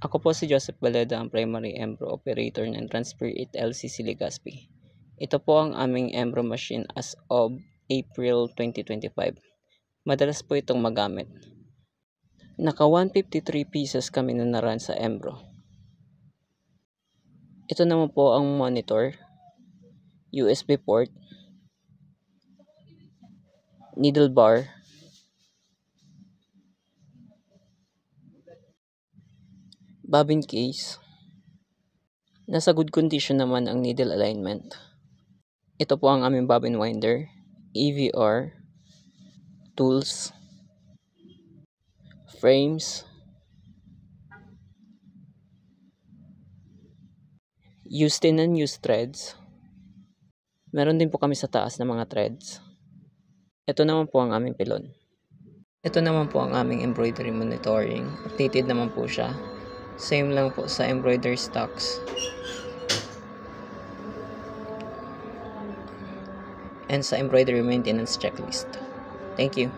Ako po si Joseph Baleda, ang Primary Embro Operator ng Transpirit LCC Legazpi. Ito po ang aming Embro machine as of April 2025. Madalas po itong magamit. Naka 153 pieces kami na naran sa Embro. Ito naman po ang monitor, USB port, needle bar, bobbin case. Nasa good condition naman ang needle alignment. Ito po ang aming bobbin winder, EVR, tools, frames, used and unused threads. Meron din po kami sa taas ng mga threads. Ito naman po ang aming pilon. Ito naman po ang aming embroidery monitoring. Updated naman po siya. Same lang po sa embroidery stocks. And sa embroidery maintenance checklist. Thank you.